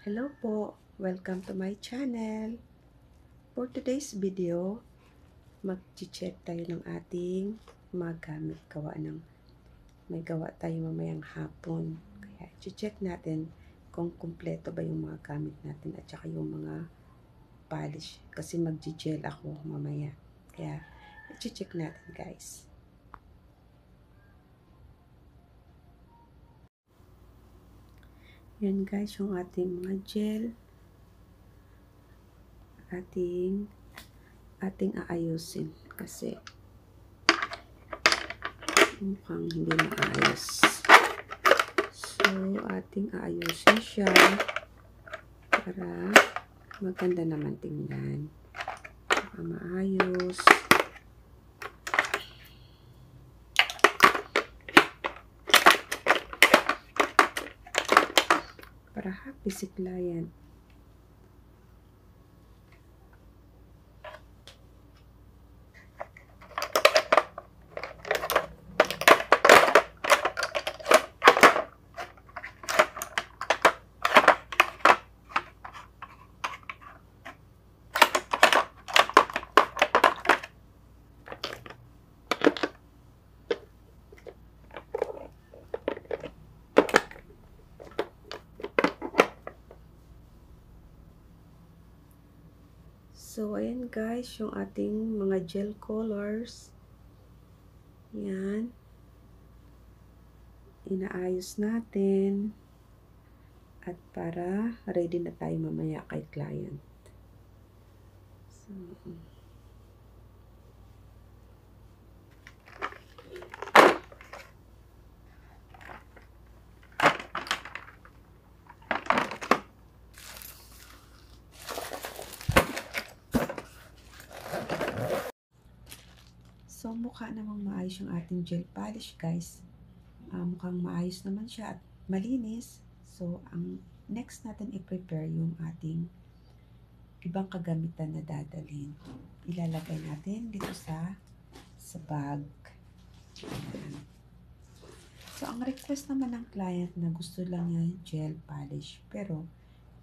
Hello po! Welcome to my channel. For today's video, mag-check tayo ng ating mga gamit. May gawa tayo mamayang hapon. Kaya check natin kung kumpleto ba yung mga gamit natin at saka yung mga polish. Kasi mag-gel ako mamaya. Kaya check natin guys. Yan guys yung ating mga gel. Ating aayusin kasi mukhang hindi maayos. So, ating aayusin siya para maganda naman tingnan. Para maayos. Para happy si client. So, ayan guys, yung ating mga gel colors. Yan. Inaayos natin. At para ready na tayo mamaya kay client. So, So, mukha namang maayos yung ating gel polish, guys. Mukhang maayos naman siya at malinis. So, ang next natin i-prepare yung ating ibang kagamitan na dadalhin. Ilalagay natin dito sa bag. Ayan. So, ang request naman ng client na gusto lang niya gel polish. Pero,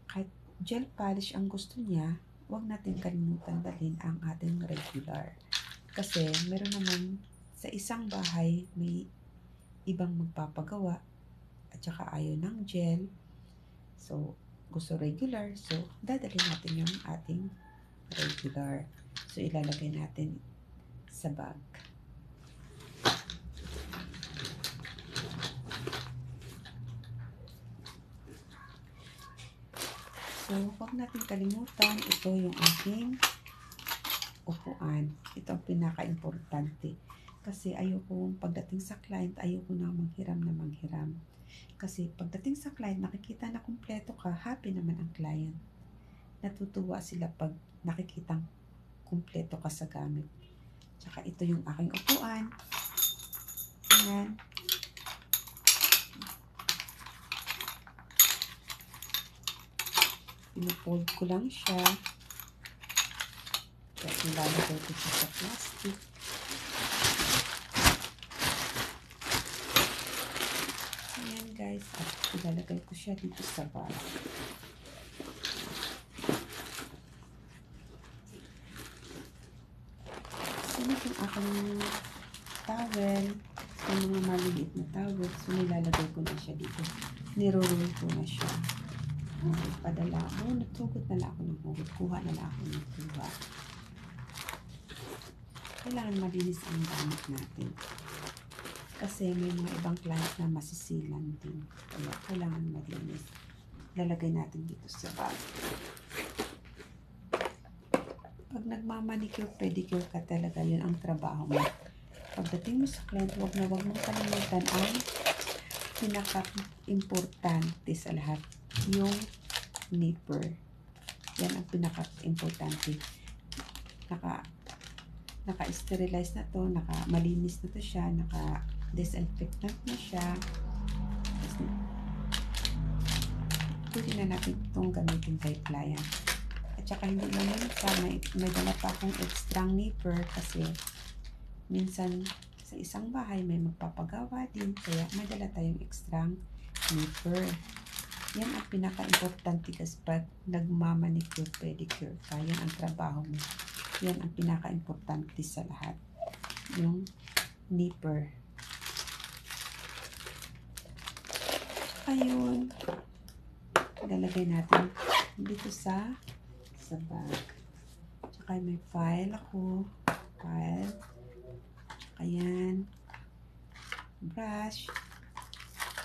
kahit gel polish ang gusto niya, huwag natin kalimutan dalhin ang ating regular. Kasi meron naman sa isang bahay may ibang magpapagawa at saka ayaw ng gel. So, gusto regular. So, dadalhin natin yung ating regular. So, ilalagay natin sa bag. So, huwag natin kalimutan. Ito yung ating upuan. Ito ang pinaka-importante. Kasi ayoko pagdating sa client, ayoko na manghiram. Kasi pagdating sa client, nakikita na kumpleto ka, happy naman ang client. Natutuwa sila pag nakikitang kumpleto ka sa gamit. Tsaka ito yung aking upuan. Ayan. Pinufold ko lang siya. Tapos nilalagay ko siya sa plastic. Ayan guys. At ilalagay ko siya dito sa bag. Sunod yung aking towel. Yung mga maliliit na towel. So nilalagay ko na siya dito. Niro-roll ko na siya. Padala ako. Natugot na lang ako ng hugot. Kuha na lang ako ng kuha. Kailangan malinis ang gamit natin. Kasi may mga ibang client na masisilan din. Kaya kailangan malinis. Lalagay natin dito sa bag. Pag nagmamanicure, pedicure ka talaga, yun ang trabaho mo. Pagdating mo sa client, huwag mong kalimutan ang pinaka-importante sa lahat. Yung nipper. Yan ang pinaka-importante. Naka-sterilize na to, malinis na to siya, naka-disinfectant na siya. Pwede na natin itong gamitin kay client. At saka hindi lang yun pa, may dala pa akong extra nipper kasi minsan sa isang bahay may magpapagawa din, kaya may dala tayong extra nipper. Yan ang pinaka-importante kasi pag nagmamanicure, pedicure ka, yan ang trabaho mo. Yan ang pinaka-importante sa lahat. Yung nipper. Ayun. Lalagay natin dito sa bag. Tsaka may file ako. File. Ayan. Brush.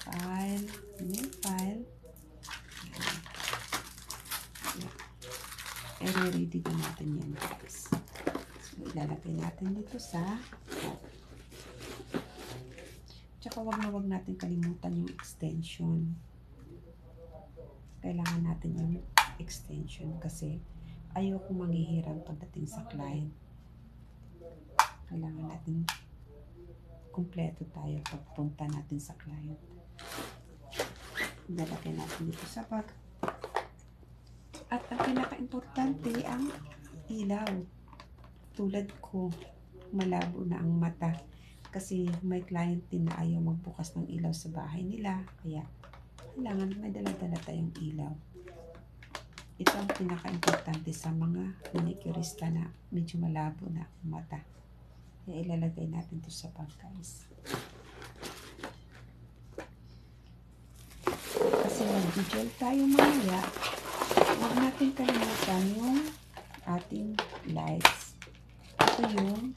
File. May file. I-ready na natin yan, guys. So, ilalagay natin dito sa bag. Tsaka wag natin kalimutan yung extension. Kailangan natin yung extension kasi ayoko manghihiram pagdating sa client. Kailangan natin kumpleto tayo pagpunta natin sa client. Ilalagay natin dito sa bag. At ang pinaka-importante ang ilaw. Tulad ko, malabo na ang mata. Kasi may client din na ayaw magbukas ng ilaw sa bahay nila. Kaya, kailangan may dala-dala tayong ilaw. Ito ang pinaka-importante sa mga manicurista na medyo malabo na ang mata. Kaya ilalagay natin ito sa bag, guys. Kasi mag-gel tayo mamaya. Huwag natin kalimutan yung ating lights. Ito yung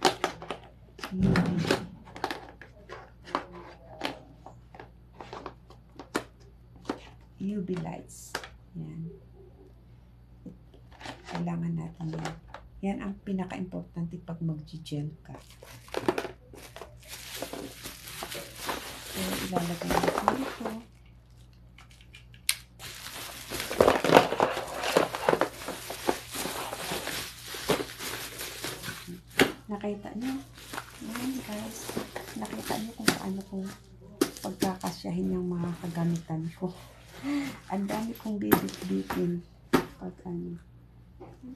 UV lights. Yan. Kailangan natin yan. Yan ang pinaka-importante pag mag-gel ka. So, ilalagay natin dito. Nakita nyo? Ayan, guys. Nakita nyo kung paano ko pagkakasyahin yung mga kagamitan ko. Ang dami kong bibit-bitin pag ano.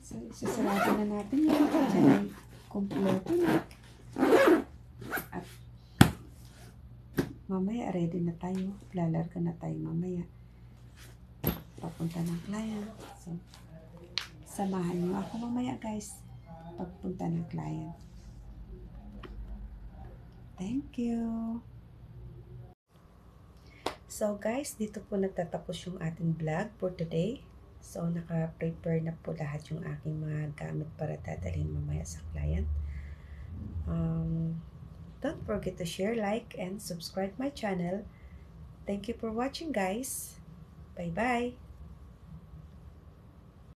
So, isasarado na natin yun. Ay, kompleto na. At mamaya, ready na tayo. Lalarga na tayo mamaya. Papunta ng client. So, samahan nyo ako mamaya, guys. Pagpunta ng client. Thank you. So guys, dito po nagtatapos yung ating vlog for today. So naka-prepare na po lahat yung aking mga gamit para dadalhin mamaya sa client. Don't forget to share, like, and subscribe my channel. Thank you for watching, guys. Bye-bye.